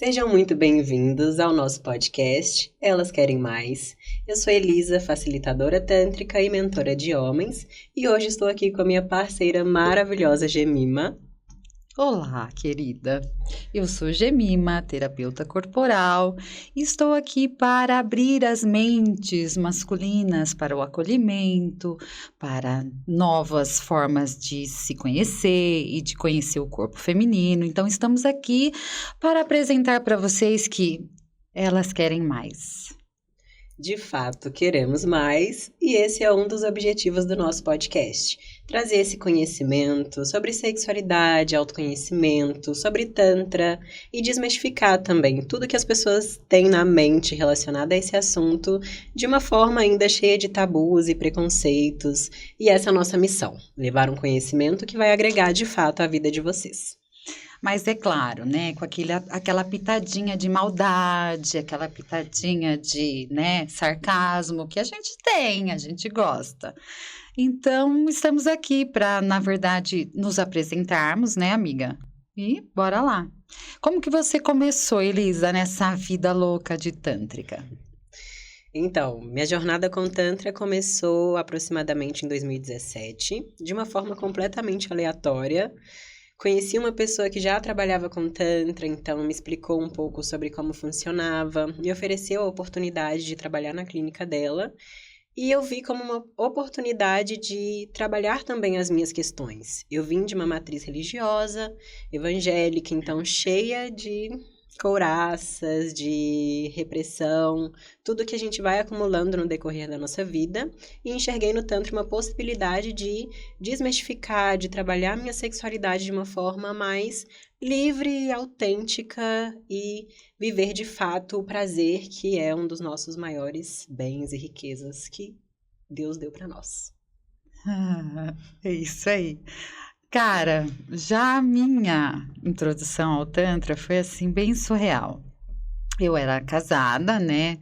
Sejam muito bem-vindos ao nosso podcast Elas Querem Mais. Eu sou Elisa, facilitadora tântrica e mentora de homens, e hoje estou aqui com a minha parceira maravilhosa Gemima. Olá, querida. Eu sou Gemima, terapeuta corporal, e estou aqui para abrir as mentes masculinas para o acolhimento, para novas formas de se conhecer e de conhecer o corpo feminino. Então, estamos aqui para apresentar para vocês que elas querem mais. De fato, queremos mais, e esse é um dos objetivos do nosso podcast. Trazer esse conhecimento sobre sexualidade, autoconhecimento, sobre tantra e desmistificar também tudo que as pessoas têm na mente relacionado a esse assunto de uma forma ainda cheia de tabus e preconceitos. E essa é a nossa missão, levar um conhecimento que vai agregar de fato à vida de vocês. Mas é claro, né, com aquela pitadinha de maldade, aquela pitadinha de, sarcasmo que a gente gosta. Então, estamos aqui para, na verdade, nos apresentarmos, né, amiga? E bora lá. Como que você começou, Elisa, nessa vida louca de tântrica? Então, minha jornada com Tantra começou aproximadamente em 2017, de uma forma completamente aleatória. Conheci uma pessoa que já trabalhava com Tantra, então me explicou um pouco sobre como funcionava, me ofereceu a oportunidade de trabalhar na clínica dela, e eu vi como uma oportunidade de trabalhar também as minhas questões. Eu vim de uma matriz religiosa, evangélica, então cheia de couraças, de repressão, tudo que a gente vai acumulando no decorrer da nossa vida, e enxerguei no Tantra uma possibilidade de desmistificar, de trabalhar minha sexualidade de uma forma mais livre, autêntica e viver de fato o prazer, que é um dos nossos maiores bens e riquezas que Deus deu para nós. É isso aí. Cara, já a minha introdução ao Tantra foi assim, bem surreal. Eu era casada, né?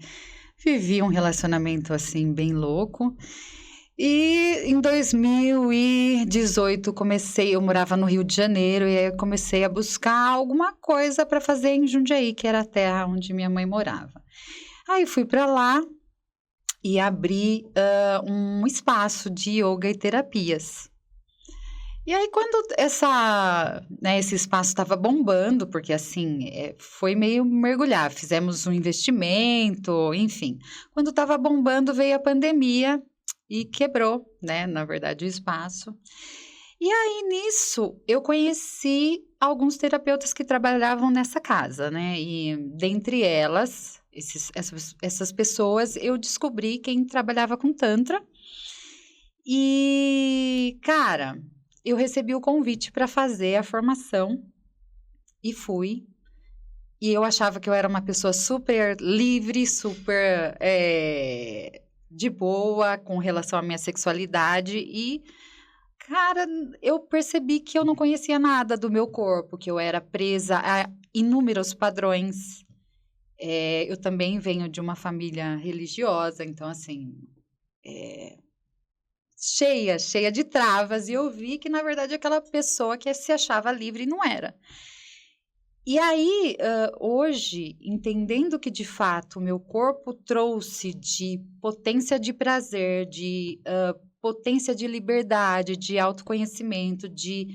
Vivi um relacionamento assim, bem louco. E em 2018 eu morava no Rio de Janeiro, e aí eu comecei a buscar alguma coisa para fazer em Jundiaí, que era a terra onde minha mãe morava. Aí fui para lá e abri um espaço de yoga e terapias. E aí, quando esse espaço estava bombando, porque assim, foi meio mergulhar, fizemos um investimento, enfim. Quando estava bombando, veio a pandemia e quebrou, né, na verdade, o espaço. E aí, nisso, eu conheci alguns terapeutas que trabalhavam nessa casa, né, e dentre elas, essas pessoas, eu descobri quem trabalhava com Tantra. E, cara, eu recebi o convite para fazer a formação e fui. E eu achava que eu era uma pessoa super livre, super de boa com relação à minha sexualidade. E, cara, eu percebi que eu não conhecia nada do meu corpo, que eu era presa a inúmeros padrões. Eu também venho de uma família religiosa, então, assim... cheia de travas, e eu vi que, na verdade, aquela pessoa que se achava livre não era. E aí, hoje, entendendo que, de fato, o meu corpo trouxe de potência de prazer, de potência de liberdade, de autoconhecimento, de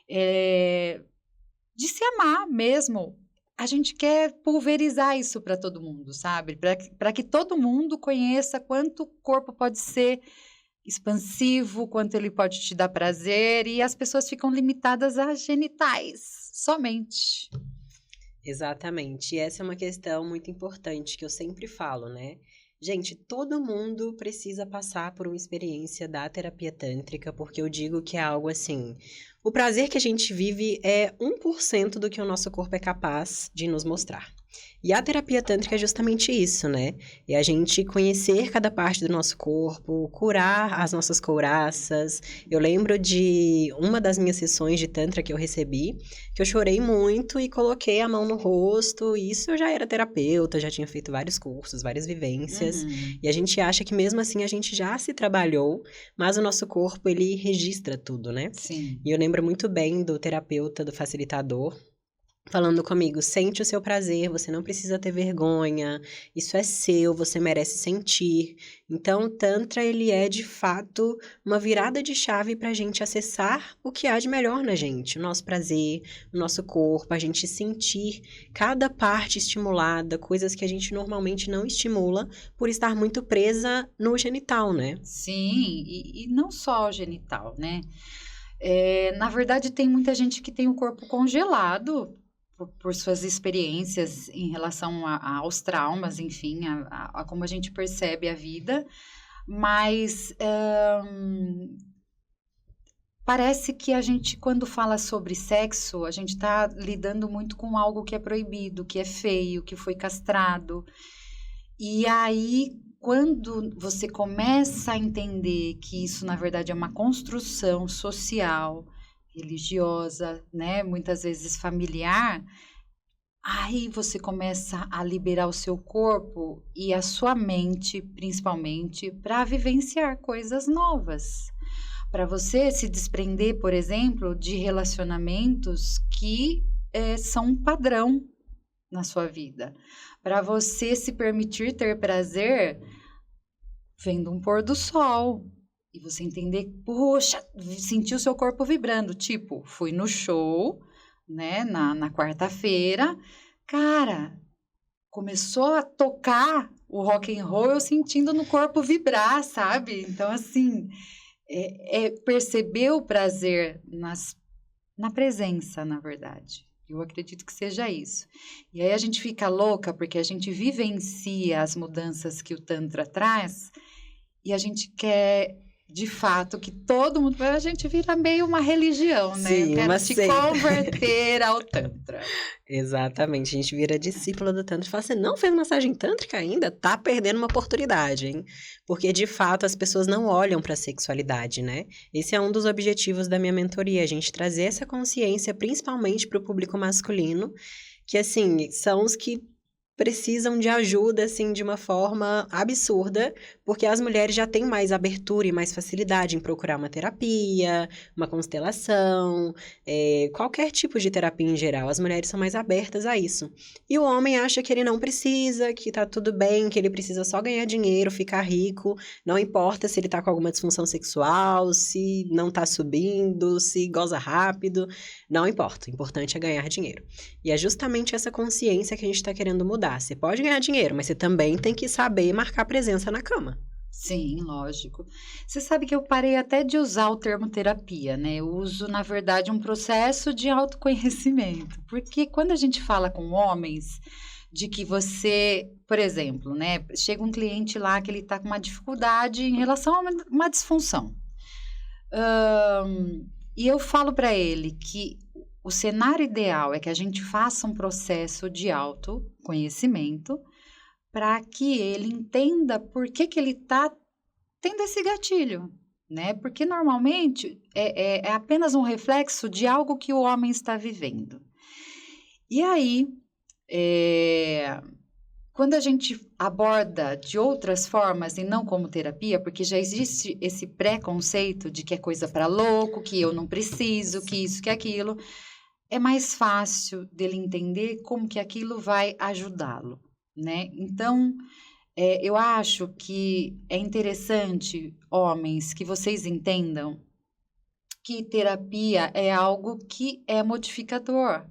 se amar mesmo, a gente quer pulverizar isso para todo mundo, sabe? Para que todo mundo conheça quanto o corpo pode ser expansivo, quanto ele pode te dar prazer, e as pessoas ficam limitadas a genitais, somente. Exatamente, e essa é uma questão muito importante que eu sempre falo, né? Gente, todo mundo precisa passar por uma experiência da terapia tântrica, porque eu digo que é algo assim... O prazer que a gente vive é 1% do que o nosso corpo é capaz de nos mostrar. E a terapia tântrica é justamente isso, né? É a gente conhecer cada parte do nosso corpo, curar as nossas couraças. Eu lembro de uma das minhas sessões de tantra que eu recebi, que eu chorei muito e coloquei a mão no rosto. E isso eu já era terapeuta, já tinha feito vários cursos, várias vivências. E a gente acha que mesmo assim a gente já se trabalhou, mas o nosso corpo, ele registra tudo, né? Sim. E eu lembro muito bem do terapeuta, do facilitador, falando comigo: "Sente o seu prazer, você não precisa ter vergonha, isso é seu, você merece sentir". Então o tantra ele é de fato uma virada de chave para a gente acessar o que há de melhor na gente, o nosso prazer, o nosso corpo, a gente sentir cada parte estimulada, coisas que a gente normalmente não estimula, por estar muito presa no genital, né. Sim, e não só o genital, né? Na verdade, tem muita gente que tem o corpo congelado por suas experiências em relação aos traumas, enfim, a como a gente percebe a vida, mas parece que a gente, quando fala sobre sexo, a gente está lidando muito com algo que é proibido, que é feio, que foi castrado. E aí, quando você começa a entender que isso, na verdade, é uma construção social, religiosa, né, muitas vezes familiar, aí você começa a liberar o seu corpo e a sua mente, principalmente, para vivenciar coisas novas. Para você se desprender, por exemplo, de relacionamentos que são um padrão na sua vida. Para você se permitir ter prazer vendo um pôr do sol. E você entender, puxa, sentir o seu corpo vibrando. Tipo, fui no show, né, na quarta-feira. Cara, começou a tocar o rock and roll, eu sentindo no corpo vibrar, sabe? Então, assim, perceber o prazer na presença, na verdade. Eu acredito que seja isso. E aí a gente fica louca porque a gente vivencia as mudanças que o Tantra traz e a gente quer, de fato, que todo mundo... A gente vira meio uma religião, né? Eu Sim, quero uma te seita. converter ao Tantra. Exatamente, a gente vira discípula do Tantra e fala: "Você não fez massagem tântrica ainda? Tá perdendo uma oportunidade, hein". Porque, de fato, as pessoas não olham para a sexualidade, né. Esse é um dos objetivos da minha mentoria, a gente trazer essa consciência, principalmente para o público masculino, que, assim, são os que precisam de ajuda, assim, de uma forma absurda, porque as mulheres já têm mais abertura e mais facilidade em procurar uma terapia, uma constelação, qualquer tipo de terapia em geral, as mulheres são mais abertas a isso. E o homem acha que ele não precisa, que tá tudo bem, que ele precisa só ganhar dinheiro, ficar rico, não importa se ele tá com alguma disfunção sexual, se não tá subindo, se goza rápido, não importa, o importante é ganhar dinheiro. E é justamente essa consciência que a gente tá querendo mudar. Você pode ganhar dinheiro, mas você também tem que saber marcar presença na cama. Sim, lógico. Você sabe que eu parei até de usar o termo terapia, né? Eu uso, na verdade, um processo de autoconhecimento. Porque quando a gente fala com homens, de que você, por exemplo, né? Chega um cliente lá que ele tá com uma dificuldade em relação a uma disfunção. E eu falo para ele que o cenário ideal é que a gente faça um processo de autoconhecimento para que ele entenda por que ele está tendo esse gatilho, né? Porque normalmente é apenas um reflexo de algo que o homem está vivendo. E aí, quando a gente aborda de outras formas e não como terapia, porque já existe esse preconceito de que é coisa para louco, que eu não preciso, que isso, que aquilo, é mais fácil dele entender como que aquilo vai ajudá-lo, né? Então, eu acho que é interessante, homens, que vocês entendam que terapia é algo que é modificador.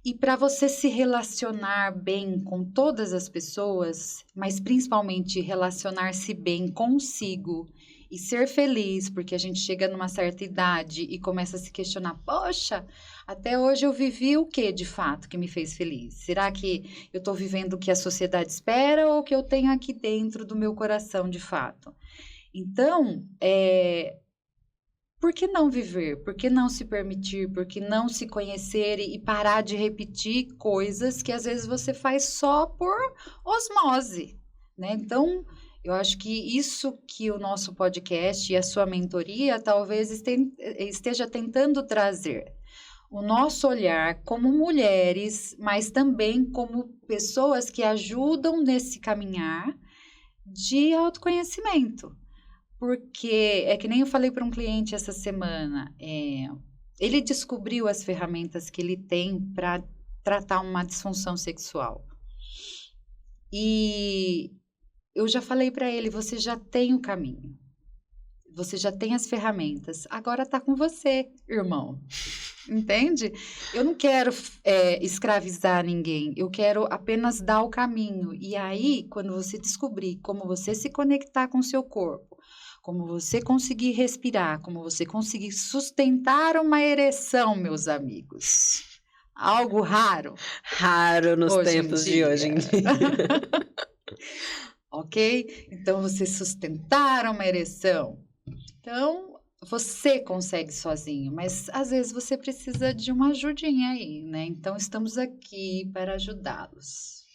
E para você se relacionar bem com todas as pessoas, mas principalmente relacionar-se bem consigo e ser feliz, porque a gente chega numa certa idade e começa a se questionar: poxa, até hoje eu vivi o que de fato que me fez feliz? Será que eu estou vivendo o que a sociedade espera ou o que eu tenho aqui dentro do meu coração de fato? Então, por que não viver? Por que não se permitir? Por que não se conhecer e parar de repetir coisas que às vezes você faz só por osmose, né? Então, eu acho que isso que o nosso podcast e a sua mentoria talvez esteja tentando trazer. O nosso olhar como mulheres, mas também como pessoas que ajudam nesse caminhar de autoconhecimento. Porque é que nem eu falei para um cliente essa semana, Ele descobriu as ferramentas que ele tem para tratar uma disfunção sexual. E eu já falei para ele, você já tem o caminho. Você já tem as ferramentas. Agora tá com você, irmão. Entende? Eu não quero escravizar ninguém. Eu quero apenas dar o caminho. E aí, quando você descobrir como você se conectar com o seu corpo, como você conseguir respirar, como você conseguir sustentar uma ereção, meus amigos. Algo raro. Raro nos tempos de hoje em dia. Ok? Então, você sustentar uma ereção. Então, você consegue sozinho, mas às vezes você precisa de uma ajudinha aí, né? Então, estamos aqui para ajudá-los.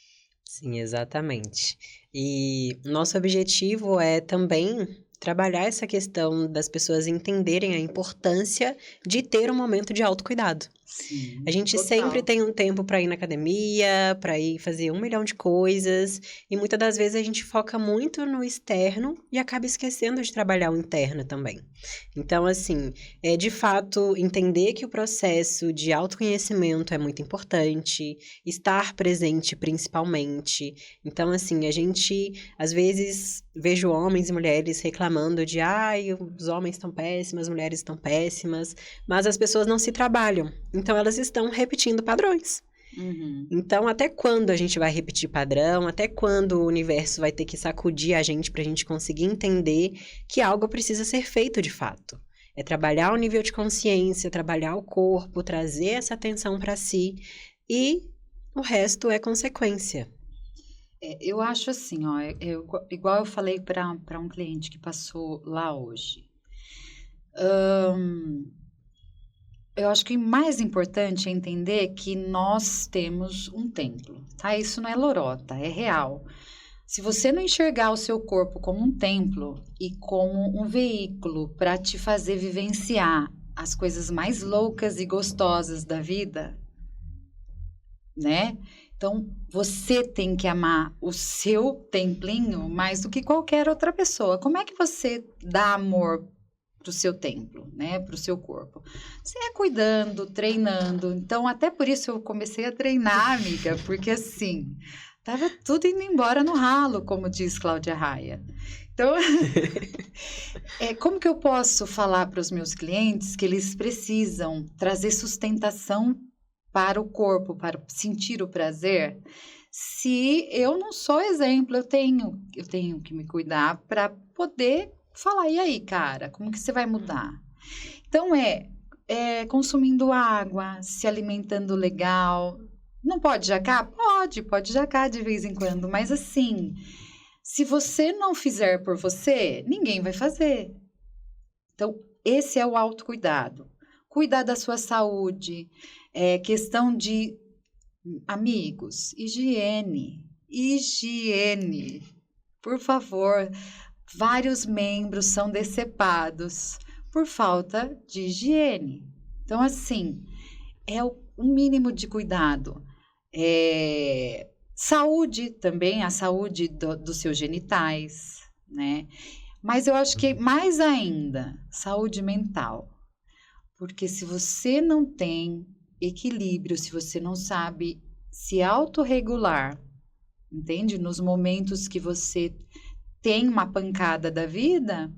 Sim, exatamente. E nosso objetivo é também trabalhar essa questão das pessoas entenderem a importância de ter um momento de autocuidado. Sim, A gente total. sempre tem um tempo para ir na academia, para ir fazer 1 milhão de coisas, e muitas das vezes a gente foca muito no externo e acaba esquecendo de trabalhar o interno também. Então, assim, de fato, entender que o processo de autoconhecimento é muito importante, estar presente principalmente. Então, assim, a gente, às vezes, vejo homens e mulheres reclamando de, os homens estão péssimos, as mulheres estão péssimas, mas as pessoas não se trabalham. Então, elas estão repetindo padrões. Uhum. Então, até quando a gente vai repetir padrão? Até quando o universo vai ter que sacudir a gente para a gente conseguir entender que algo precisa ser feito de fato? É trabalhar o nível de consciência, trabalhar o corpo, trazer essa atenção para si e o resto é consequência. Eu acho assim, ó, igual eu falei para um cliente que passou lá hoje. Eu acho que o mais importante é entender que nós temos um templo, tá? Isso não é lorota, é real. Se você não enxergar o seu corpo como um templo e como um veículo para te fazer vivenciar as coisas mais loucas e gostosas da vida, né? Então, você tem que amar o seu templinho mais do que qualquer outra pessoa. Como é que você dá amor para o seu templo, né? Para o seu corpo? Você é cuidando, treinando. Então, até por isso eu comecei a treinar, amiga, porque assim, tava tudo indo embora no ralo, como diz Cláudia Raia. Então, como que eu posso falar para os meus clientes que eles precisam trazer sustentação para o corpo, para sentir o prazer, se eu não sou exemplo, eu tenho que me cuidar para poder falar, e aí, cara, como que você vai mudar? Então, consumindo água, se alimentando legal. Não pode jacar? Pode jacar de vez em quando, mas assim, se você não fizer por você, ninguém vai fazer. Então, esse é o autocuidado. Cuidar da sua saúde, questão de amigos, higiene, por favor. Vários membros são decepados por falta de higiene. Então, assim, é o mínimo de cuidado. Saúde também, a saúde dos seus genitais, né? Mas eu acho que mais ainda, saúde mental. Porque se você não tem equilíbrio, se você não sabe se autorregular, entende? Nos momentos que você tem uma pancada da vida,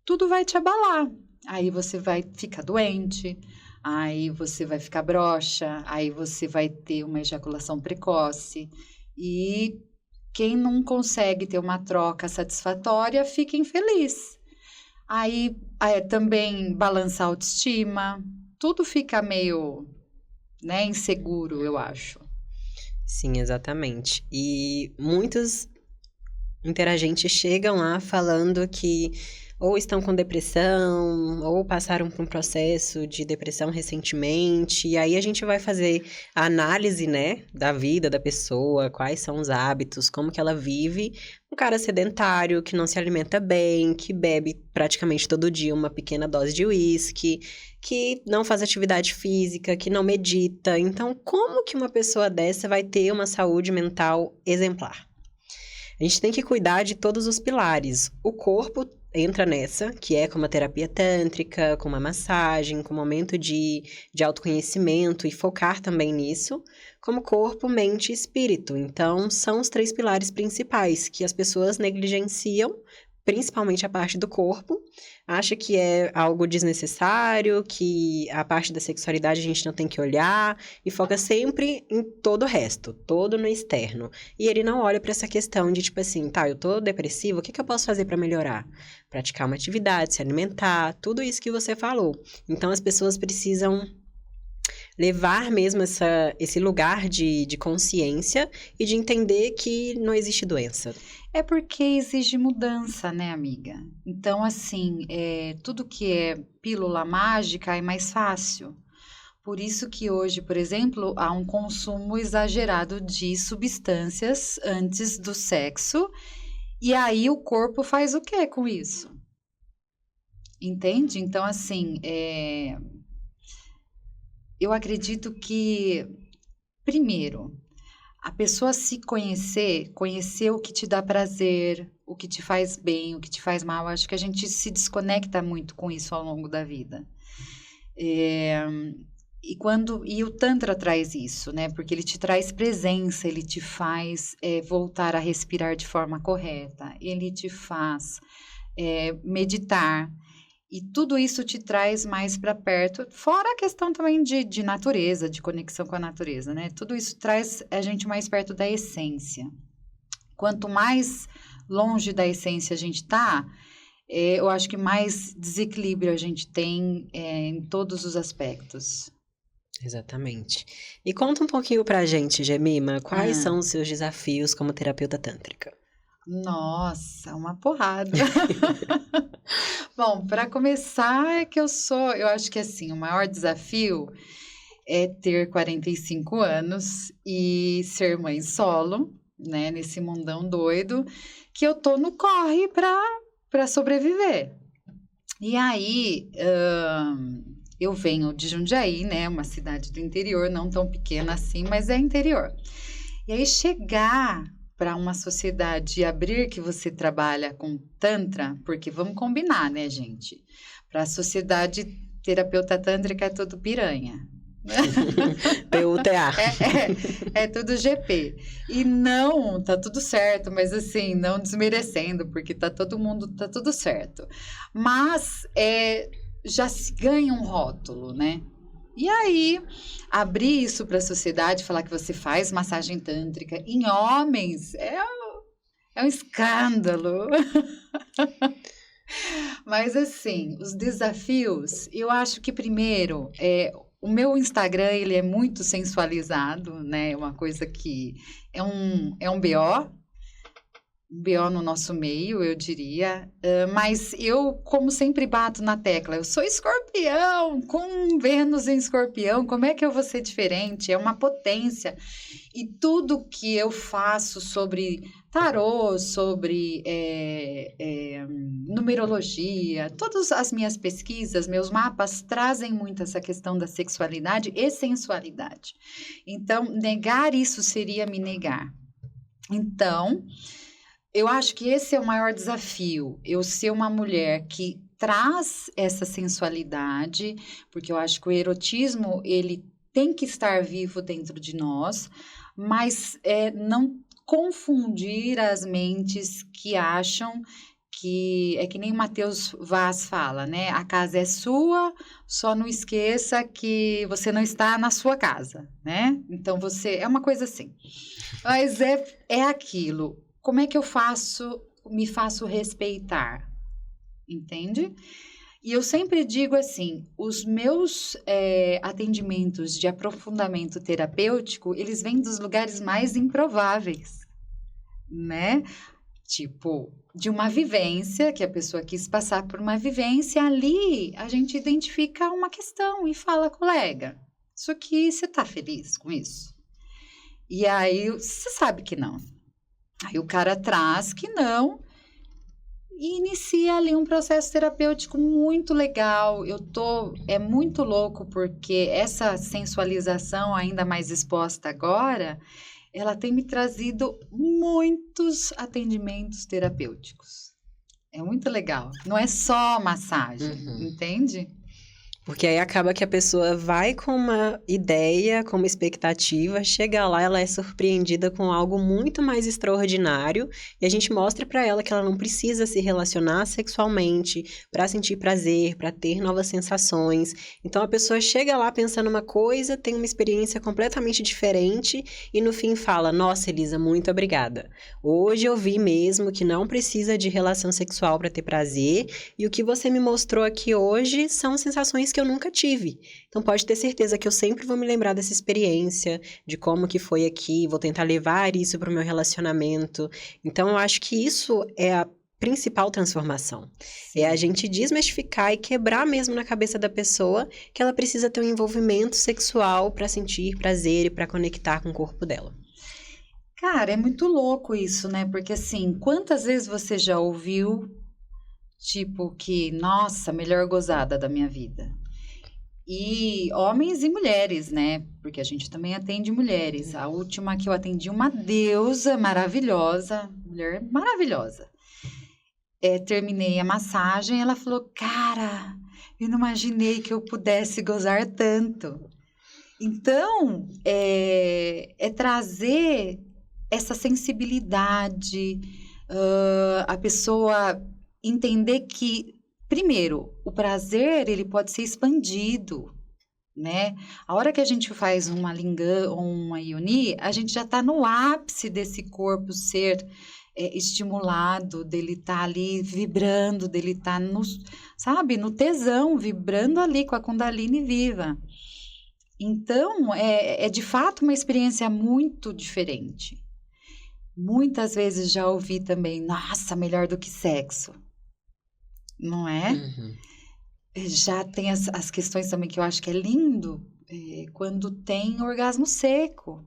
tudo vai te abalar. Aí você vai ficar doente, aí você vai ficar broxa, aí você vai ter uma ejaculação precoce. E quem não consegue ter uma troca satisfatória, fica infeliz. Aí também balança a autoestima, tudo fica meio, né, inseguro, eu acho. Sim, exatamente. E muitos interagentes chegam lá falando que ou estão com depressão, ou passaram por um processo de depressão recentemente, e aí a gente vai fazer a análise, né, da vida da pessoa, quais são os hábitos, como que ela vive. Um cara sedentário, que não se alimenta bem, que bebe praticamente todo dia uma pequena dose de uísque, que não faz atividade física, que não medita. Então, como que uma pessoa dessa vai ter uma saúde mental exemplar? A gente tem que cuidar de todos os pilares. O corpo entra nessa, que é com uma terapia tântrica, com uma massagem, com um momento de autoconhecimento e focar também nisso, como corpo, mente e espírito. Então, são os 3 pilares principais que as pessoas negligenciam, principalmente a parte do corpo, acha que é algo desnecessário, que a parte da sexualidade a gente não tem que olhar, e foca sempre em todo o resto, todo no externo. E ele não olha para essa questão de, tipo assim, tá, eu tô depressivo, o que que eu posso fazer para melhorar? Praticar uma atividade, se alimentar, tudo isso que você falou. Então, as pessoas precisam levar mesmo esse lugar de consciência e de entender que não existe doença. É porque exige mudança, né, amiga? Então, assim, tudo que é pílula mágica é mais fácil. Por isso que hoje, por exemplo, há um consumo exagerado de substâncias antes do sexo. E aí o corpo faz o quê com isso? Entende? Então, assim, eu acredito que, primeiro, a pessoa se conhecer o que te dá prazer, o que te faz bem, o que te faz mal. Acho que a gente se desconecta muito com isso ao longo da vida. E o Tantra traz isso, né? Porque ele te traz presença, ele te faz voltar a respirar de forma correta, ele te faz meditar. E tudo isso te traz mais para perto, fora a questão também de natureza, de conexão com a natureza, né? Tudo isso traz a gente mais perto da essência. Quanto mais longe da essência a gente tá, eu acho que mais desequilíbrio a gente tem em todos os aspectos. Exatamente. E conta um pouquinho pra gente, Gemima, quais são os seus desafios como terapeuta tântrica? Nossa, uma porrada. Bom, para começar, eu acho que assim, o maior desafio é ter 45 anos e ser mãe solo, né, nesse mundão doido, que eu tô no corre para sobreviver. E aí, eu venho de Jundiaí, né, uma cidade do interior, não tão pequena assim, mas é interior. E aí chegar para uma sociedade abrir que você trabalha com Tantra, porque vamos combinar, né, gente? Para a sociedade terapeuta tântrica é tudo piranha. PUTA. É tudo GP. E não, tá tudo certo, mas assim, não desmerecendo, porque tá tudo certo. Mas já se ganha um rótulo, né? E aí, abrir isso para a sociedade, falar que você faz massagem tântrica em homens, é um escândalo. Mas, assim, os desafios, eu acho que, primeiro, o meu Instagram, ele é muito sensualizado, né? É uma coisa que é um BO no nosso meio, eu diria, mas eu, como sempre bato na tecla, eu sou escorpião, com Vênus em escorpião, como é que eu vou ser diferente? É uma potência, e tudo que eu faço sobre tarô, sobre numerologia, todas as minhas pesquisas, meus mapas trazem muito essa questão da sexualidade e sensualidade, então negar isso seria me negar. Então, eu acho que esse é o maior desafio, eu ser uma mulher que traz essa sensualidade, porque eu acho que o erotismo, ele tem que estar vivo dentro de nós, mas não confundir as mentes que acham que é que nem Matheus Vaz fala, né? A casa é sua, só não esqueça que você não está na sua casa, né? Então, é uma coisa assim. Mas é aquilo. Como é que eu me faço respeitar? Entende? E eu sempre digo assim, os meus atendimentos de aprofundamento terapêutico, eles vêm dos lugares mais improváveis, né? Tipo, de uma vivência, que a pessoa quis passar por uma vivência, ali a gente identifica uma questão e fala, colega, isso aqui, você tá feliz com isso? E aí, você sabe que não. Aí o cara traz que não e inicia ali um processo terapêutico muito legal. É muito louco porque essa sensualização ainda mais exposta agora, ela tem me trazido muitos atendimentos terapêuticos. É muito legal. Não é só massagem, Uhum. entende? Porque aí acaba que a pessoa vai com uma ideia, com uma expectativa, chega lá, ela é surpreendida com algo muito mais extraordinário e a gente mostra pra ela que ela não precisa se relacionar sexualmente pra sentir prazer, pra ter novas sensações. Então a pessoa chega lá pensando uma coisa, tem uma experiência completamente diferente e no fim fala: "Nossa, Elisa, muito obrigada. Hoje eu vi mesmo que não precisa de relação sexual pra ter prazer e o que você me mostrou aqui hoje são sensações que eu nunca tive. Então pode ter certeza que eu sempre vou me lembrar dessa experiência, de como que foi aqui, vou tentar levar isso para o meu relacionamento. Então eu acho que isso é a principal transformação. É a Sim. gente desmistificar e quebrar mesmo na cabeça da pessoa que ela precisa ter um envolvimento sexual para sentir prazer e para conectar com o corpo dela. Cara, é muito louco isso, né? Porque assim, quantas vezes você já ouviu, tipo, que, nossa, melhor gozada da minha vida? E homens e mulheres, né? Porque a gente também atende mulheres. A última que eu atendi, uma deusa maravilhosa, mulher maravilhosa. Terminei a massagem, ela falou, cara, eu não imaginei que eu pudesse gozar tanto. Então, é trazer essa sensibilidade, a pessoa entender que, primeiro, o prazer ele pode ser expandido, né? A hora que a gente faz uma lingam ou uma yoni, a gente já está no ápice desse corpo ser estimulado, dele estar ali vibrando, dele estar no, sabe, no tesão, vibrando ali com a Kundalini viva. Então, é de fato uma experiência muito diferente. Muitas vezes já ouvi também, nossa, melhor do que sexo, não é? Uhum. Já tem as questões também que eu acho que é lindo, quando tem orgasmo seco,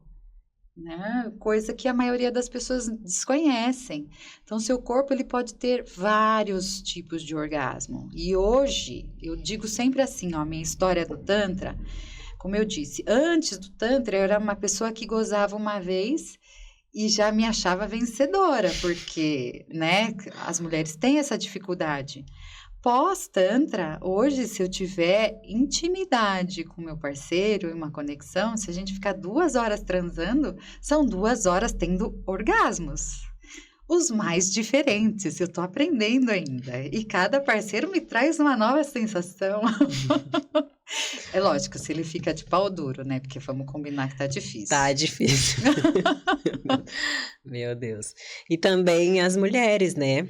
né? Coisa que a maioria das pessoas desconhecem. Então, seu corpo ele pode ter vários tipos de orgasmo. E hoje, eu digo sempre assim, ó, minha história do Tantra, como eu disse, antes do Tantra, eu era uma pessoa que gozava uma vez e já me achava vencedora, porque, né, as mulheres têm essa dificuldade. Pós-Tantra, hoje, se eu tiver intimidade com meu parceiro e uma conexão, se a gente ficar 2 horas transando, são 2 horas tendo orgasmos. Os mais diferentes, eu tô aprendendo ainda. E cada parceiro me traz uma nova sensação. É lógico, se ele fica de pau duro, né? Porque vamos combinar que tá difícil. Tá difícil. Meu Deus. E também as mulheres, né?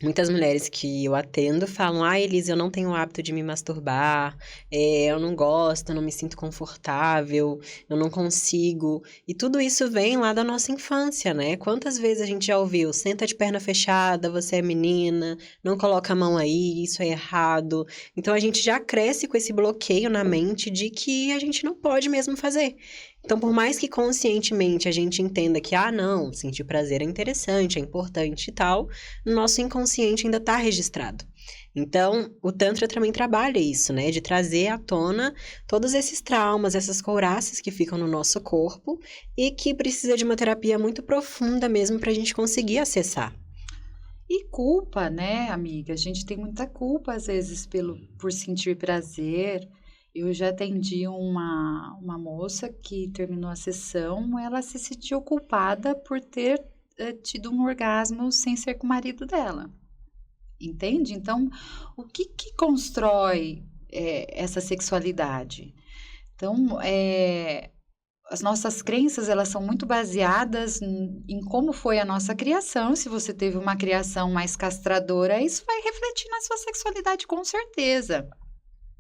Muitas mulheres que eu atendo falam: "Ah, Elisa, eu não tenho o hábito de me masturbar, eu não gosto, eu não me sinto confortável, eu não consigo". E tudo isso vem lá da nossa infância, né? Quantas vezes a gente já ouviu: "Senta de perna fechada, você é menina, não coloca a mão aí, isso é errado". Então a gente já cresce com esse bloqueio na mente de que a gente não pode mesmo fazer. Então, por mais que conscientemente a gente entenda que, não, sentir prazer é interessante, é importante e tal, no nosso inconsciente ainda está registrado. Então, o Tantra também trabalha isso, né? De trazer à tona todos esses traumas, essas couraças que ficam no nosso corpo e que precisa de uma terapia muito profunda mesmo para a gente conseguir acessar. E culpa, né, amiga? A gente tem muita culpa, às vezes, por sentir prazer. Eu já atendi uma moça que terminou a sessão, ela se sentiu culpada por ter tido um orgasmo sem ser com o marido dela. Entende? Então, o que constrói essa sexualidade? Então, as nossas crenças, elas são muito baseadas em como foi a nossa criação. Se você teve uma criação mais castradora, isso vai refletir na sua sexualidade com certeza,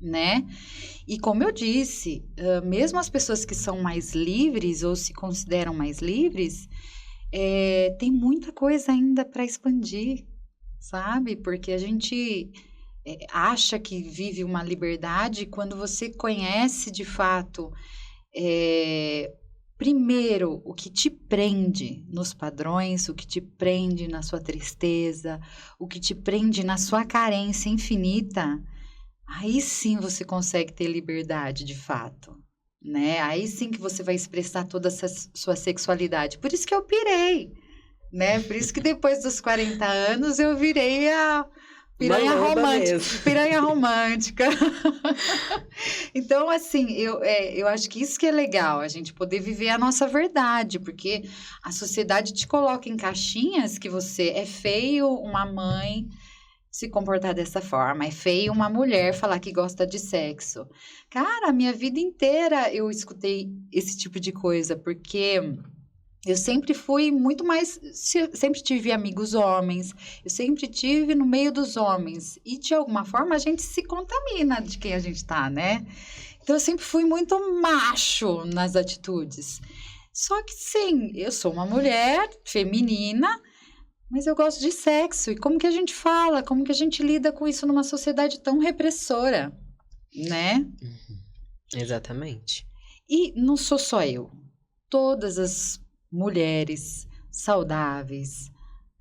né? E como eu disse, mesmo as pessoas que são mais livres ou se consideram mais livres, tem muita coisa ainda para expandir, sabe? Porque a gente acha que vive uma liberdade quando você conhece de fato, primeiro, o que te prende nos padrões, o que te prende na sua tristeza, o que te prende na sua carência infinita. Aí sim você consegue ter liberdade de fato, né? Aí sim que você vai expressar toda essa sua sexualidade. Por isso que eu pirei, né? Por isso que depois dos 40 anos eu virei a piranha romântica. Piranha romântica. Então, assim, eu acho que isso que é legal, a gente poder viver a nossa verdade, porque a sociedade te coloca em caixinhas que você é feio, uma mãe se comportar dessa forma, é feio uma mulher falar que gosta de sexo. Cara, a minha vida inteira eu escutei esse tipo de coisa, porque eu sempre fui muito mais, sempre tive amigos homens, eu sempre tive no meio dos homens, e de alguma forma a gente se contamina de quem a gente tá, né? Então eu sempre fui muito macho nas atitudes. Só que sim, eu sou uma mulher feminina, mas eu gosto de sexo. E como que a gente fala? Como que a gente lida com isso numa sociedade tão repressora, né? Exatamente. E não sou só eu. Todas as mulheres saudáveis,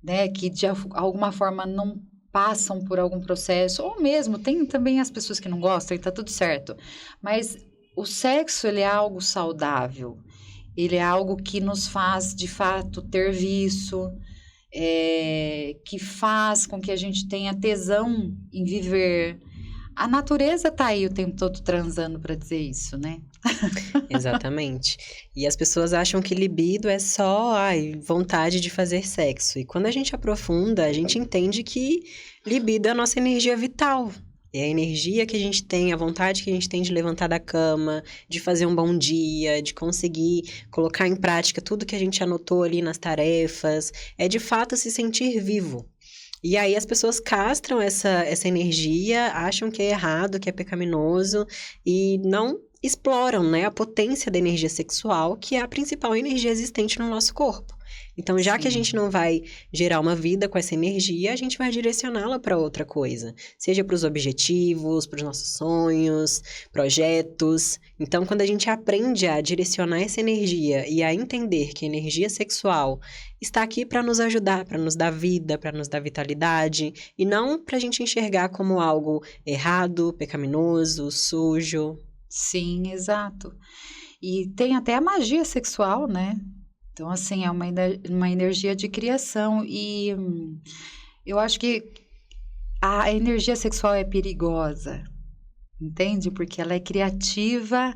né? Que de alguma forma não passam por algum processo. Ou mesmo, tem também as pessoas que não gostam e tá tudo certo. Mas o sexo, ele é algo saudável. Ele é algo que nos faz, de fato, ter vício. Que faz com que a gente tenha tesão em viver. A natureza tá aí o tempo todo transando para dizer isso, né? Exatamente. E as pessoas acham que libido é só, vontade de fazer sexo. E quando a gente aprofunda, a gente entende que libido é a nossa energia vital. É a energia que a gente tem, a vontade que a gente tem de levantar da cama, de fazer um bom dia, de conseguir colocar em prática tudo que a gente anotou ali nas tarefas. É de fato se sentir vivo. E aí as pessoas castram essa energia, acham que é errado, que é pecaminoso e não exploram, né, a potência da energia sexual, que é a principal energia existente no nosso corpo. Então, já que a gente não vai gerar uma vida com essa energia, a gente vai direcioná-la para outra coisa. Seja para os objetivos, para os nossos sonhos, projetos. Então, quando a gente aprende a direcionar essa energia e a entender que a energia sexual está aqui para nos ajudar, para nos dar vida, para nos dar vitalidade, e não para a gente enxergar como algo errado, pecaminoso, sujo. Sim, exato. E tem até a magia sexual, né? Então, assim, é uma energia de criação. E eu acho que a energia sexual é perigosa, entende? Porque ela é criativa,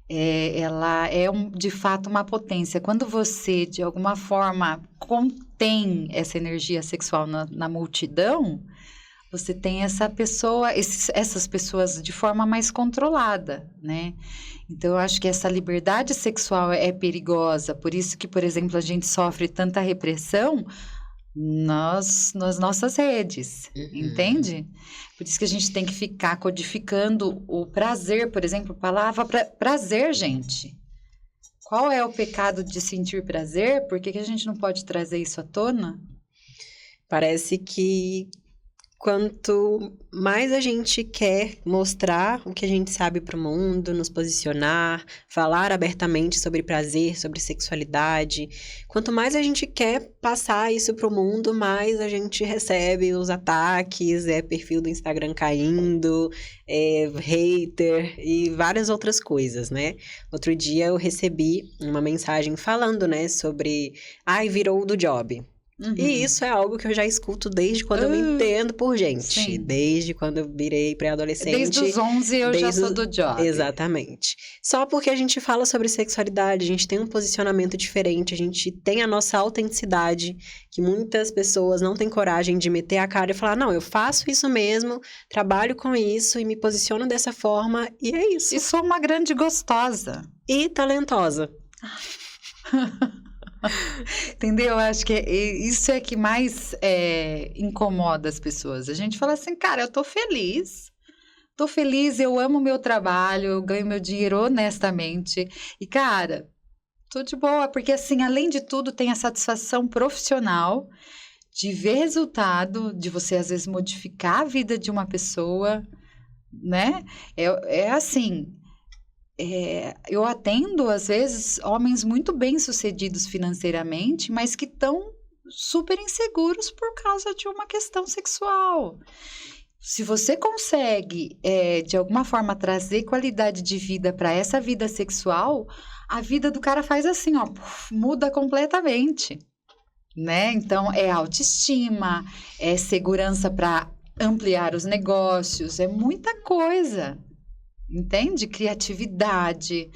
ela é, de fato, uma potência. Quando você, de alguma forma, contém essa energia sexual na multidão, você tem essas pessoas de forma mais controlada, né? Então, eu acho que essa liberdade sexual é perigosa. Por isso que, por exemplo, a gente sofre tanta repressão nas nossas redes, entende? Por isso que a gente tem que ficar codificando o prazer, por exemplo, palavra prazer, gente. Qual é o pecado de sentir prazer? Por que a gente não pode trazer isso à tona? Parece que quanto mais a gente quer mostrar o que a gente sabe para o mundo, nos posicionar, falar abertamente sobre prazer, sobre sexualidade, quanto mais a gente quer passar isso para o mundo, mais a gente recebe os ataques, perfil do Instagram caindo, hater e várias outras coisas, né? Outro dia eu recebi uma mensagem falando, né, sobre, virou do job. E isso é algo que eu já escuto desde quando eu me entendo por gente. Sim. Desde quando eu virei pré-adolescente. Desde os 11 eu já sou do job. Exatamente. Só porque a gente fala sobre sexualidade, a gente tem um posicionamento diferente, a gente tem a nossa autenticidade, que muitas pessoas não têm coragem de meter a cara e falar, não, eu faço isso mesmo, trabalho com isso e me posiciono dessa forma, e é isso. E sou uma grande gostosa. E talentosa. Entendeu? Eu acho que isso é que mais incomoda as pessoas. A gente fala assim, cara, eu tô feliz, eu amo o meu trabalho, eu ganho meu dinheiro honestamente. E, cara, tô de boa, porque assim, além de tudo, tem a satisfação profissional de ver resultado, de você às vezes modificar a vida de uma pessoa, né? É assim... eu atendo, às vezes, homens muito bem-sucedidos financeiramente, mas que estão super inseguros por causa de uma questão sexual. Se você consegue, de alguma forma, trazer qualidade de vida para essa vida sexual, a vida do cara faz assim, ó, muda completamente, né? Então, é autoestima, é segurança para ampliar os negócios, é muita coisa, entende? Criatividade,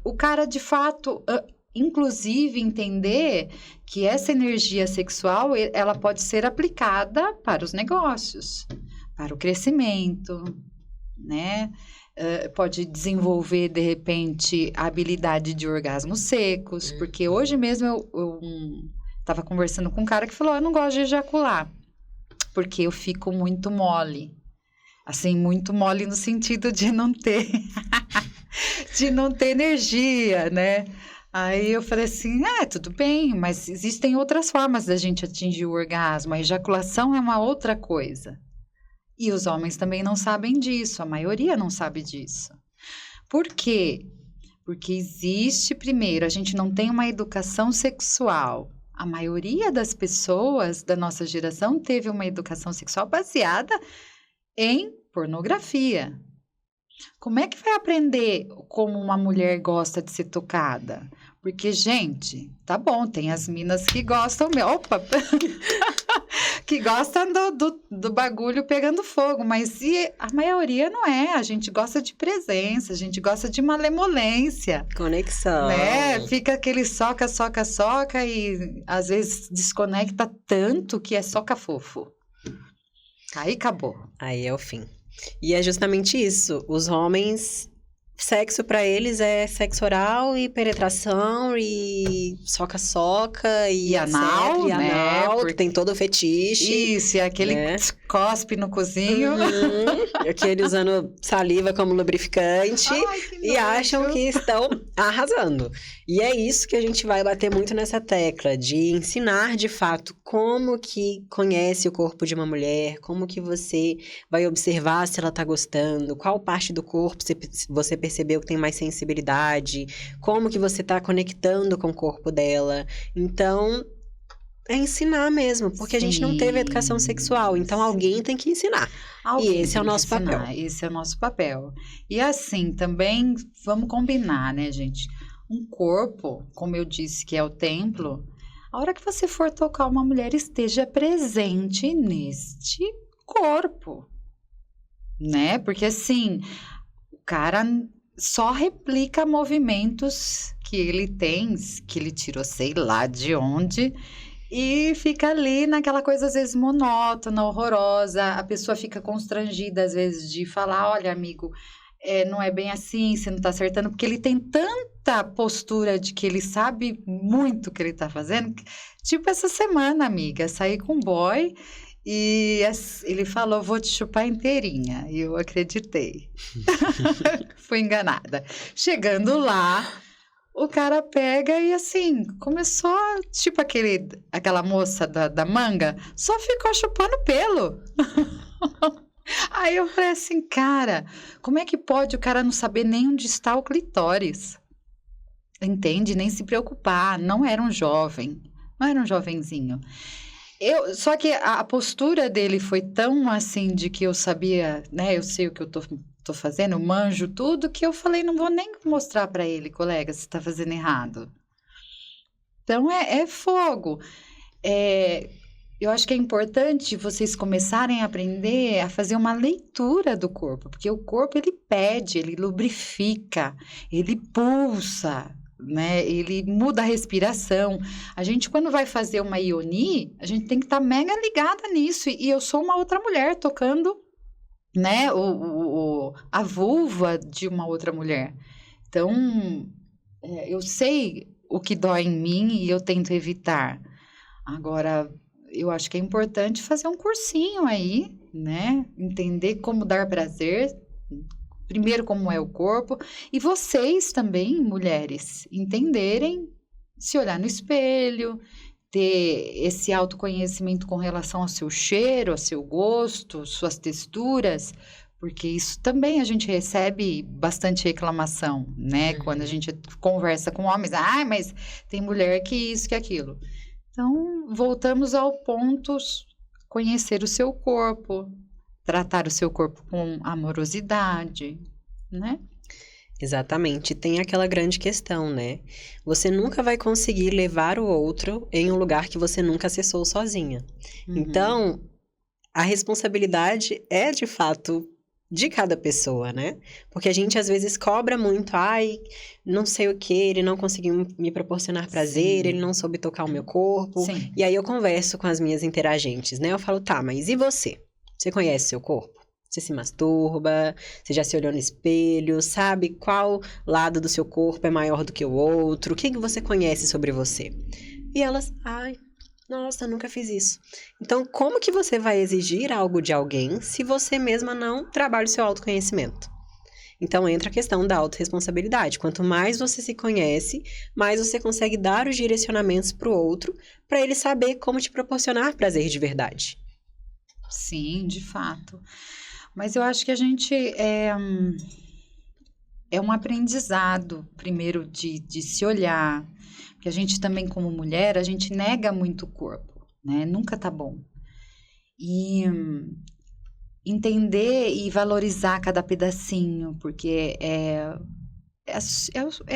o cara, de fato, inclusive, entender que essa energia sexual, ela pode ser aplicada para os negócios, para o crescimento, né? Pode desenvolver, de repente, a habilidade de orgasmos secos, porque hoje mesmo eu estava conversando com um cara que falou, eu não gosto de ejacular, porque eu fico muito mole. Assim, muito mole no sentido de não ter, de não ter energia, né? Aí eu falei assim, tudo bem, mas existem outras formas da gente atingir o orgasmo, a ejaculação é uma outra coisa. E os homens também não sabem disso, a maioria não sabe disso. Por quê? Porque existe, primeiro, a gente não tem uma educação sexual. A maioria das pessoas da nossa geração teve uma educação sexual baseada em pornografia. Como é que vai aprender como uma mulher gosta de ser tocada? Porque, gente, tá bom, tem as minas que gostam... Opa! que gostam do bagulho pegando fogo, mas a maioria não é. A gente gosta de presença, a gente gosta de malemolência. Conexão. Né? Fica aquele soca e às vezes desconecta tanto que é soca fofo. Aí acabou. Aí é o fim. E é justamente isso. Os homens, sexo pra eles é sexo oral e penetração e soca-soca e anal, etc, né? Anal, Porque tem todo o fetiche. Isso, e aquele cospe no cozinho. Aquele usando saliva como lubrificante. Ai, que e acham que estão arrasando. E é isso que a gente vai bater muito nessa tecla, de ensinar de fato como que conhece o corpo de uma mulher, como que você vai observar se ela tá gostando, qual parte do corpo você percebeu que tem mais sensibilidade, como que você tá conectando com o corpo dela. Então, é ensinar mesmo, porque a gente não teve educação sexual, então alguém tem que ensinar. E esse é o nosso papel. Esse é o nosso papel. E assim, também, vamos combinar, né, gente? Um corpo, como eu disse, que é o templo, a hora que você for tocar uma mulher, esteja presente neste corpo, né? Porque assim, o cara só replica movimentos que ele tem, que ele tirou sei lá de onde, e fica ali naquela coisa às vezes monótona, horrorosa, a pessoa fica constrangida às vezes de falar, olha amigo, não é bem assim, você não tá acertando, porque ele tem tanta postura de que ele sabe muito o que ele tá fazendo. Tipo essa semana, amiga, saí com um boy e ele falou, vou te chupar inteirinha. E eu acreditei. Fui enganada. Chegando lá, o cara pega e assim, começou, tipo aquela moça da manga, só ficou chupando pelo. Aí eu falei assim, cara, como é que pode o cara não saber nem onde está o clitóris? Entende? Nem se preocupar. Não era um jovem, não era um jovenzinho. Só que a postura dele foi tão assim de que eu sabia, né? Eu sei o que eu tô fazendo, eu manjo tudo, que eu falei, não vou nem mostrar para ele, colega, se tá fazendo errado. Então, é fogo. Eu acho que é importante vocês começarem a aprender a fazer uma leitura do corpo, porque o corpo, ele pede, ele lubrifica, ele pulsa, né? Ele muda a respiração. A gente, quando vai fazer uma ioni, a gente tem que estar mega ligada nisso. E eu sou uma outra mulher tocando, né, a vulva de uma outra mulher. Então, eu sei o que dói em mim e eu tento evitar. Agora, eu acho que é importante fazer um cursinho aí, né? Entender como dar prazer, primeiro como é o corpo, e vocês também, mulheres, entenderem, se olhar no espelho, ter esse autoconhecimento com relação ao seu cheiro, ao seu gosto, suas texturas, porque isso também a gente recebe bastante reclamação, né? Quando a gente conversa com homens, mas tem mulher que isso, que aquilo. Então, voltamos ao ponto, conhecer o seu corpo, tratar o seu corpo com amorosidade, né? Exatamente. Tem aquela grande questão, né? Você nunca vai conseguir levar o outro em um lugar que você nunca acessou sozinha. Então, a responsabilidade é, de fato, de cada pessoa, né? Porque a gente, às vezes, cobra muito. Ai, não sei o quê, ele não conseguiu me proporcionar prazer, Sim. ele não soube tocar o meu corpo. Sim. E aí, eu converso com as minhas interagentes, né? Eu falo, tá, mas e você? Você conhece seu corpo? Você se masturba? Você já se olhou no espelho? Sabe qual lado do seu corpo é maior do que o outro? O que que você conhece sobre você? E elas, ai, nossa, nunca fiz isso. Então, como que você vai exigir algo de alguém se você mesma não trabalha o seu autoconhecimento? Então, entra a questão da autorresponsabilidade. Quanto mais você se conhece, mais você consegue dar os direcionamentos para o outro, para ele saber como te proporcionar prazer de verdade. Sim, de fato. Mas eu acho que a gente é um aprendizado, primeiro, de se olhar. Porque a gente também, como mulher, a gente nega muito o corpo, né? Nunca tá bom. E entender e valorizar cada pedacinho, porque é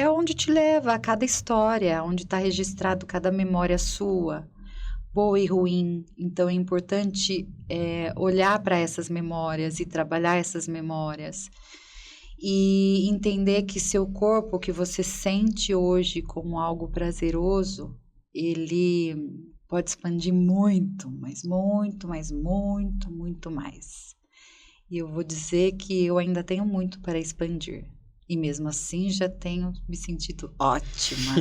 onde te leva a cada história, onde está registrado cada memória sua, boa e ruim. Então é importante olhar para essas memórias e trabalhar essas memórias. E entender que seu corpo, que você sente hoje como algo prazeroso, ele pode expandir muito, mas muito, mas muito, muito mais. E eu vou dizer que eu ainda tenho muito para expandir. E mesmo assim já tenho me sentido ótima.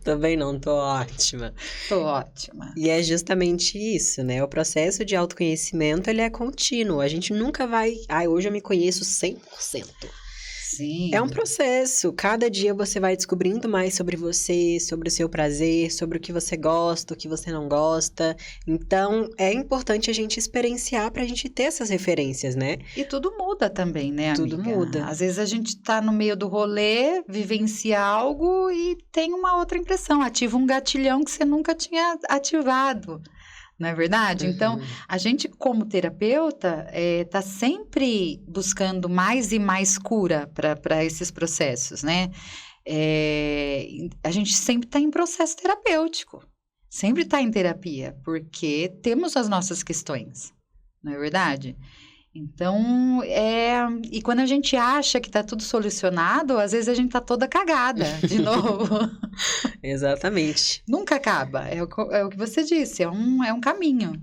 Também não, tô ótima. Tô ótima. E é justamente isso, né? O processo de autoconhecimento, ele é contínuo. A gente nunca vai... Ai, hoje eu me conheço 100%. Sim. É um processo. Cada dia você vai descobrindo mais sobre você, sobre o seu prazer, sobre o que você gosta, o que você não gosta. Então, é importante a gente experienciar pra gente ter essas referências, né? E tudo muda também, né, amiga? Tudo muda. Às vezes a gente tá no meio do rolê, vivencia algo e tem uma outra impressão. Ativa um gatilhão que você nunca tinha ativado. Não é verdade? Então, a gente, como terapeuta, tá sempre buscando mais e mais cura para esses processos, né? A gente sempre está em processo terapêutico. Sempre está em terapia, porque temos as nossas questões. Não é verdade? Então, e quando a gente acha que está tudo solucionado, às vezes a gente está toda cagada de novo. Exatamente. Nunca acaba. É o que você disse, é um caminho.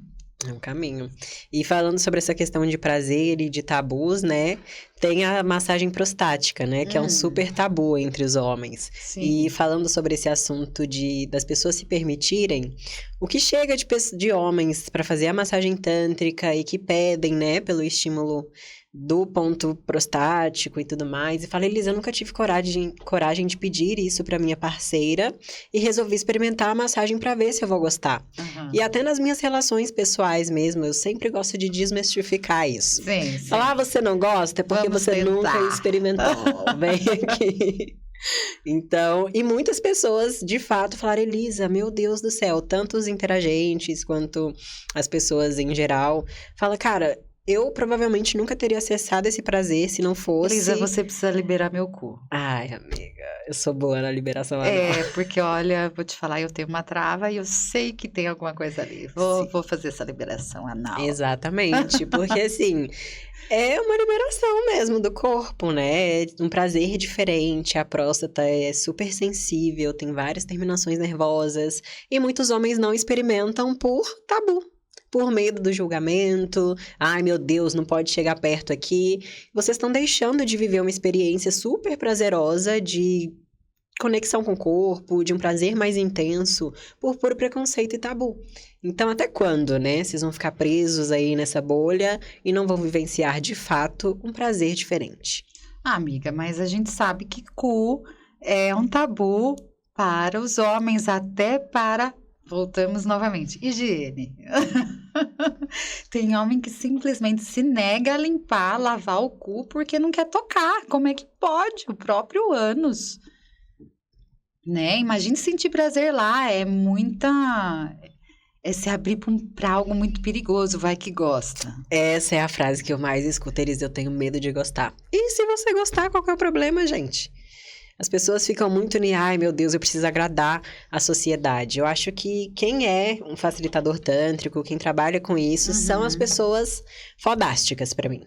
É um caminho. E falando sobre essa questão de prazer e de tabus, né? Tem a massagem prostática, né? Que é um super tabu entre os homens. Sim. E falando sobre esse assunto das pessoas se permitirem, o que chega de homens para fazer a massagem tântrica e que pedem, né? Pelo estímulo do ponto prostático e tudo mais. E fala, Elisa, eu nunca tive coragem de pedir isso para minha parceira e resolvi experimentar a massagem para ver se eu vou gostar. Uhum. E até nas minhas relações pessoais mesmo, eu sempre gosto de desmistificar isso. Sim. Falar, você não gosta é porque Vamos você tentar. nunca experimentou. Vem aqui. Então, e muitas pessoas, de fato, falaram, Elisa, meu Deus do céu, tanto os interagentes quanto as pessoas em geral, fala, cara, eu provavelmente nunca teria acessado esse prazer se não fosse... Elisa, você precisa liberar meu cu. Ai, amiga, eu sou boa na liberação anal. Porque olha, vou te falar, eu tenho uma trava e eu sei que tem alguma coisa ali. Vou fazer essa liberação anal. Exatamente, porque assim... É uma liberação mesmo do corpo, né? É um prazer diferente. A próstata é super sensível, tem várias terminações nervosas. E muitos homens não experimentam por tabu, por medo do julgamento. Ai, meu Deus, não pode chegar perto aqui. Vocês estão deixando de viver uma experiência super prazerosa de conexão com o corpo, de um prazer mais intenso, por puro preconceito e tabu. Então, até quando, né? Vocês vão ficar presos aí nessa bolha e não vão vivenciar, de fato, um prazer diferente. Amiga, mas a gente sabe que cu é um tabu para os homens, até para... Voltamos novamente. Higiene. Tem homem que simplesmente se nega a limpar, lavar o cu, porque não quer tocar. Como é que pode? O próprio ânus. Né? Imagine sentir prazer lá, é se abrir pra algo muito perigoso, vai que gosta. Essa é a frase que eu mais escuto, Elis, eu tenho medo de gostar. E se você gostar, qual que é o problema, gente? As pessoas ficam muito ai meu Deus, eu preciso agradar a sociedade. Eu acho que quem é um facilitador tântrico, quem trabalha com isso, são as pessoas fodásticas pra mim.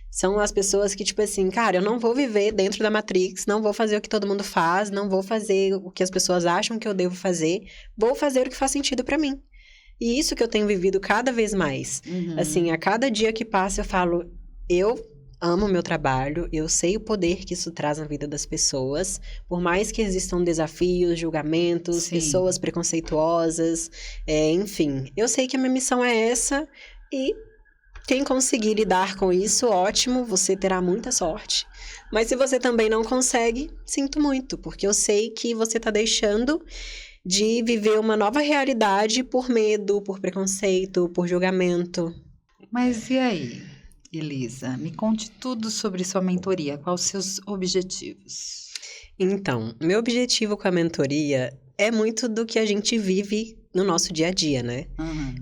São as pessoas que, tipo assim, cara, eu não vou viver dentro da Matrix, não vou fazer o que todo mundo faz, não vou fazer o que as pessoas acham que eu devo fazer, vou fazer o que faz sentido pra mim. E isso que eu tenho vivido cada vez mais. Assim, a cada dia que passa eu falo, eu amo o meu trabalho, eu sei o poder que isso traz na vida das pessoas, por mais que existam desafios, julgamentos, pessoas preconceituosas, enfim. Eu sei que a minha missão é essa e quem conseguir lidar com isso, ótimo, você terá muita sorte. Mas se você também não consegue, sinto muito, porque eu sei que você está deixando de viver uma nova realidade por medo, por preconceito, por julgamento. Mas e aí, Elisa? Me conte tudo sobre sua mentoria. Quais os seus objetivos? Então, meu objetivo com a mentoria é muito do que a gente vive no nosso dia a dia, né?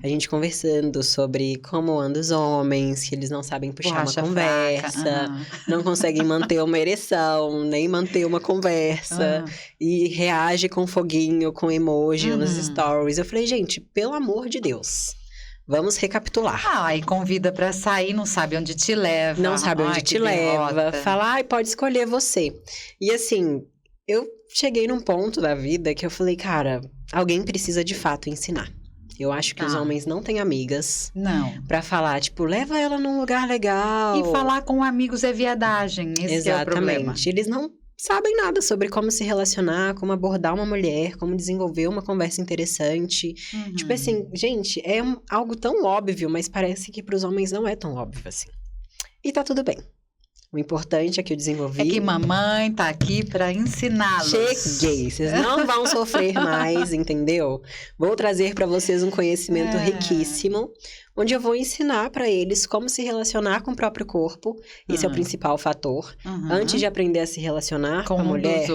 A gente conversando sobre como andam os homens, que eles não sabem puxar uma conversa, não conseguem manter uma ereção, nem manter uma conversa, e reage com foguinho, com emoji nos stories. Eu falei, gente, pelo amor de Deus, vamos recapitular. E convida pra sair, não sabe onde te leva. Não sabe onde te leva. Fala, pode escolher você. E assim, eu cheguei num ponto da vida que eu falei, cara, alguém precisa de fato ensinar. Eu acho que os homens não têm amigas. Não. Pra falar, tipo, leva ela num lugar legal. E falar com amigos é viadagem, esse é o problema. Eles não sabem nada sobre como se relacionar, como abordar uma mulher, como desenvolver uma conversa interessante. Tipo assim, gente, é algo tão óbvio, mas parece que pros homens não é tão óbvio assim. E tá tudo bem. O importante é que eu desenvolvi... É que mamãe tá aqui pra ensiná-los. Cheguei, vocês não vão sofrer mais, entendeu? Vou trazer pra vocês um conhecimento riquíssimo, onde eu vou ensinar pra eles como se relacionar com o próprio corpo. Esse é o principal fator. Antes de aprender a se relacionar com a mulher,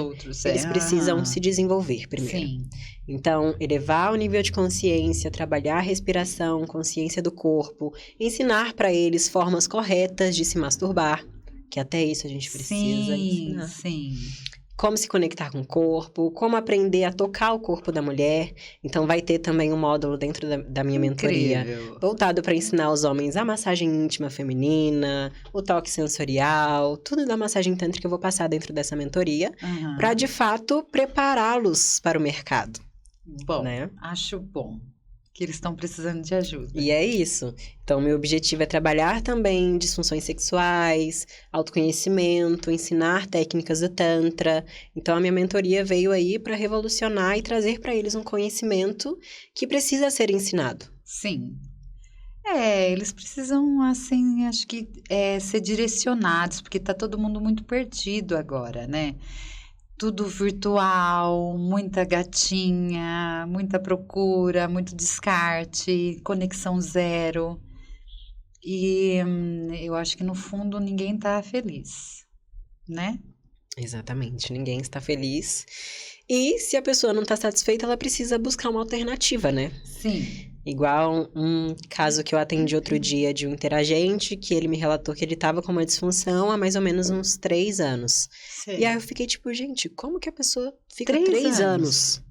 eles precisam se desenvolver primeiro. Sim. Então, elevar o nível de consciência, trabalhar a respiração, consciência do corpo, ensinar pra eles formas corretas de se masturbar. Que até isso a gente precisa ensinar. Sim. Como se conectar com o corpo, como aprender a tocar o corpo da mulher. Então, vai ter também um módulo dentro da minha mentoria voltado para ensinar os homens a massagem íntima feminina, o toque sensorial, tudo da massagem tântrica eu vou passar dentro dessa mentoria, para, de fato, prepará-los para o mercado. Bom, né? Acho bom. Que eles estão precisando de ajuda. E é isso. Então, meu objetivo é trabalhar também disfunções sexuais, autoconhecimento, ensinar técnicas do Tantra. Então, a minha mentoria veio aí para revolucionar e trazer para eles um conhecimento que precisa ser ensinado. Sim. Eles precisam, assim, acho que ser direcionados, porque tá todo mundo muito perdido agora, né? Tudo virtual, muita gatinha, muita procura, muito descarte, conexão zero. E eu acho que no fundo ninguém tá feliz, né? Exatamente, ninguém está feliz. E se a pessoa não está satisfeita, ela precisa buscar uma alternativa, né? Sim. Igual um caso que eu atendi outro dia de um interagente, que ele me relatou que ele estava com uma disfunção há mais ou menos uns 3 anos. Sim. E aí eu fiquei tipo, gente, como que a pessoa fica 3 anos?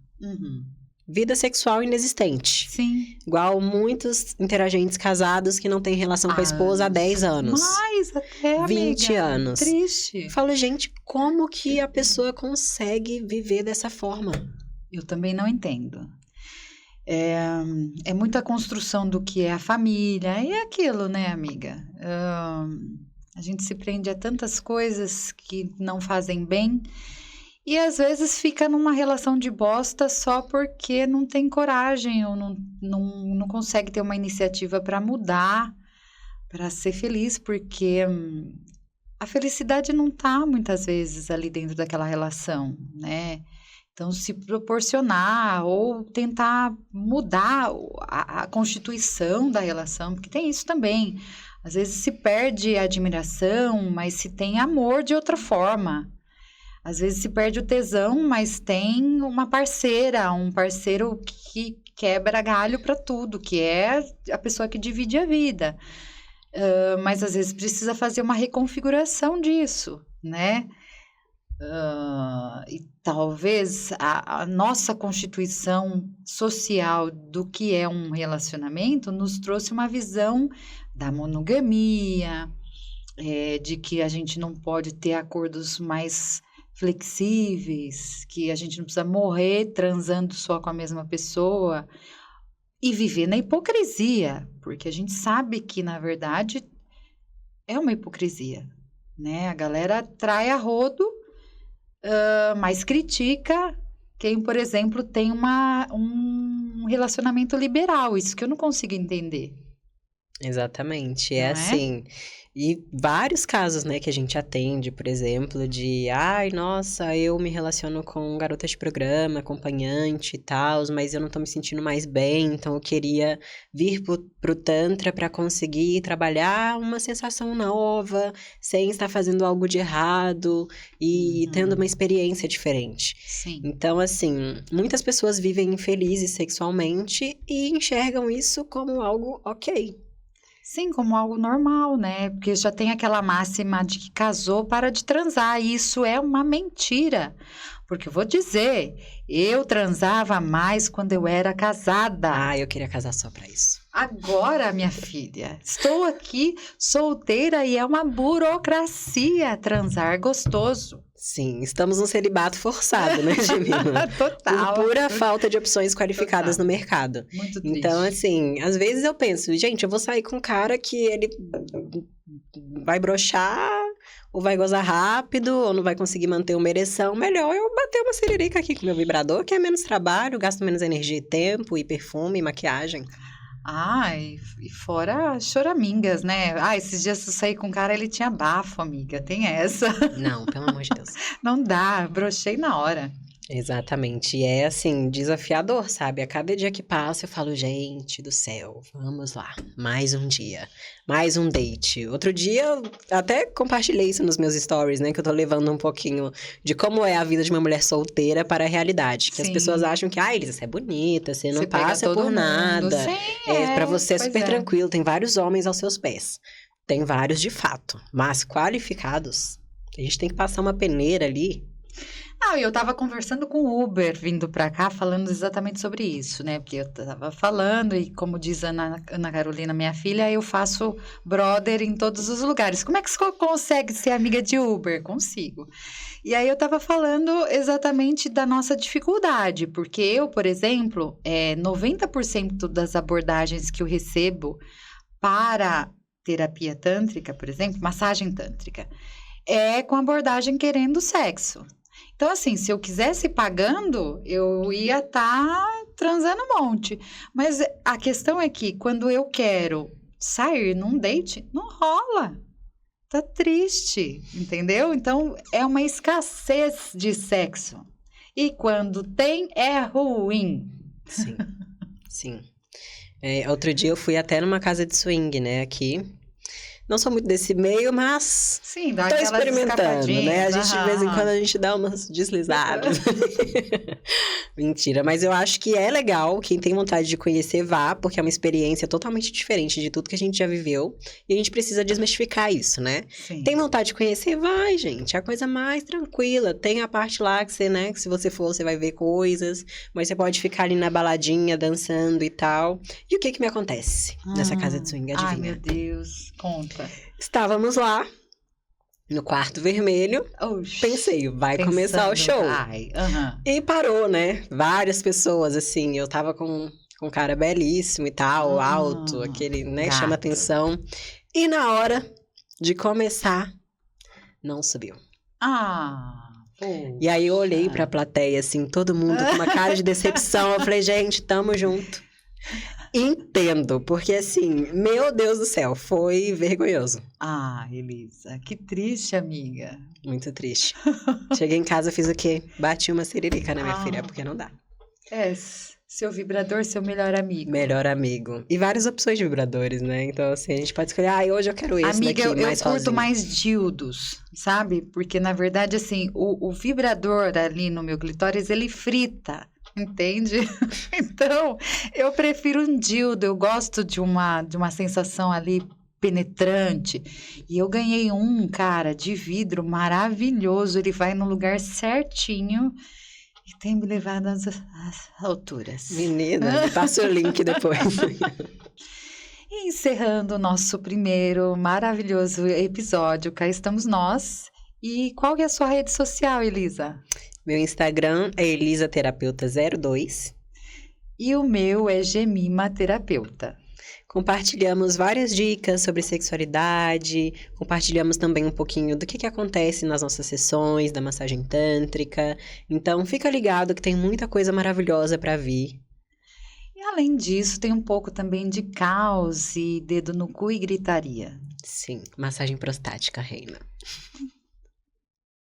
Vida sexual inexistente. Sim. Igual muitos interagentes casados que não têm relação com a esposa há 10 anos. Mais até, 20 amiga. anos. Triste. Falo, gente, como que a pessoa consegue viver dessa forma? Eu também não entendo. É muita construção do que é a família. E é aquilo, né, amiga? A gente se prende a tantas coisas que não fazem bem. E às vezes fica numa relação de bosta só porque não tem coragem ou não consegue ter uma iniciativa para mudar, para ser feliz, porque a felicidade não está muitas vezes ali dentro daquela relação, né? Então, se proporcionar ou tentar mudar a constituição da relação, porque tem isso também. Às vezes se perde a admiração, mas se tem amor de outra forma. Às vezes se perde o tesão, mas tem uma parceira, um parceiro que quebra galho para tudo, que é a pessoa que divide a vida. Mas às vezes precisa fazer uma reconfiguração disso, né? E talvez a nossa constituição social do que é um relacionamento nos trouxe uma visão da monogamia, de que a gente não pode ter acordos mais flexíveis, que a gente não precisa morrer transando só com a mesma pessoa e viver na hipocrisia, porque a gente sabe que, na verdade, é uma hipocrisia, né? A galera trai a rodo, mas critica quem, por exemplo, tem um relacionamento liberal, isso que eu não consigo entender. Exatamente, Não é? assim, e vários casos, né, que a gente atende, por exemplo, de, ai, nossa, eu me relaciono com garota de programa, acompanhante e tal, mas eu não tô me sentindo mais bem, então eu queria vir pro Tantra pra conseguir trabalhar uma sensação nova, sem estar fazendo algo de errado e tendo uma experiência diferente. Sim. Então, assim, muitas pessoas vivem infelizes sexualmente e enxergam isso como algo ok. Sim, como algo normal, né? Porque já tem aquela máxima de que casou para de transar. E isso é uma mentira. Porque eu vou dizer, eu transava mais quando eu era casada. Ah, eu queria casar só pra isso. Agora, minha filha, estou aqui solteira e é uma burocracia transar gostoso. Sim, estamos num celibato forçado, né, Gemima? Total. Por pura falta de opções qualificadas Total. no mercado. Muito triste. Então, assim, às vezes eu penso, gente, eu vou sair com um cara que ele vai broxar, ou vai gozar rápido, ou não vai conseguir manter uma ereção. Melhor eu bater uma siririca aqui com meu vibrador, que é menos trabalho, gasto menos energia e tempo, e perfume, e maquiagem. E fora choramingas, né? Esses dias eu saí com um cara, ele tinha bafo, amiga. Tem essa. Não, pelo amor de Deus. Não dá, brochei na hora. Exatamente. E é, assim, desafiador, sabe? A cada dia que passa eu falo, gente do céu, vamos lá. Mais um dia. Mais um date. Outro dia eu até compartilhei isso nos meus stories, né? Que eu tô levando um pouquinho de como é a vida de uma mulher solteira para a realidade. Que as Sim. pessoas acham que, Elisa, você é bonita, você não Você pega passa todo por mundo. nada. Sim, Pra você é pois super tranquilo, tem vários homens aos seus pés. Tem vários de fato, mas qualificados, a gente tem que passar uma peneira ali. E eu tava conversando com o Uber vindo pra cá, falando exatamente sobre isso, né? Porque eu tava falando, e como diz a Ana Carolina, minha filha, eu faço brother em todos os lugares. Como é que você consegue ser amiga de Uber? Consigo. E aí eu tava falando exatamente da nossa dificuldade, porque eu, por exemplo, 90% das abordagens que eu recebo para terapia tântrica, por exemplo, massagem tântrica, é com abordagem querendo sexo. Então, assim, se eu quisesse pagando, eu ia estar transando um monte. Mas a questão é que quando eu quero sair num date, não rola. Tá triste, entendeu? Então, é uma escassez de sexo. E quando tem, é ruim. Sim, sim. Outro dia eu fui até numa casa de swing, né, aqui. Não sou muito desse meio, mas Sim, dá tô aquelas experimentando, né? A gente, de vez em aham. quando, a gente dá umas deslizadas. Mentira, mas eu acho que é legal, quem tem vontade de conhecer, vá, porque é uma experiência totalmente diferente de tudo que a gente já viveu. E a gente precisa desmistificar isso, né? Sim. Tem vontade de conhecer? Vai, gente. É a coisa mais tranquila. Tem a parte lá que você, né, que se você for, você vai ver coisas. Mas você pode ficar ali na baladinha, dançando e tal. E o que me acontece nessa casa de swing? Adivinha? Ai, meu Deus. Conta. Estávamos lá, no quarto vermelho. Oxi. Pensei, vai começar o show. Aham. E parou, né? Várias pessoas, assim. Eu tava com um cara belíssimo e tal, alto, aquele, né, gato. chama atenção. E na hora de começar, não subiu. E aí eu olhei pra plateia, assim, todo mundo com uma cara de decepção. Eu falei, gente, tamo junto. Entendo, porque assim, meu Deus do céu, foi vergonhoso. Elisa, que triste, amiga. Muito triste. Cheguei em casa, fiz o quê? Bati uma siririca na minha filha, porque não dá. Seu vibrador, seu melhor amigo. Melhor amigo. E várias opções de vibradores, né? Então, assim, a gente pode escolher, hoje eu quero esse Amiga, daqui, eu mais curto rosinha. mais dildos, sabe? Porque, na verdade, assim, o vibrador ali no meu clitóris, ele frita, entende? Então, eu prefiro um dildo, eu gosto de uma sensação ali penetrante. E eu ganhei um, cara, de vidro maravilhoso, ele vai no lugar certinho e tem me levado às alturas. Menina, me passa o link depois. E encerrando o nosso primeiro maravilhoso episódio, cá estamos nós. E qual que é a sua rede social, Elisa? Meu Instagram é elisaterapeuta02. E o meu é Gemima Terapeuta. Compartilhamos várias dicas sobre sexualidade, compartilhamos também um pouquinho do que acontece nas nossas sessões da massagem tântrica. Então, fica ligado que tem muita coisa maravilhosa para vir. E além disso, tem um pouco também de caos e dedo no cu e gritaria. Sim, massagem prostática, reina.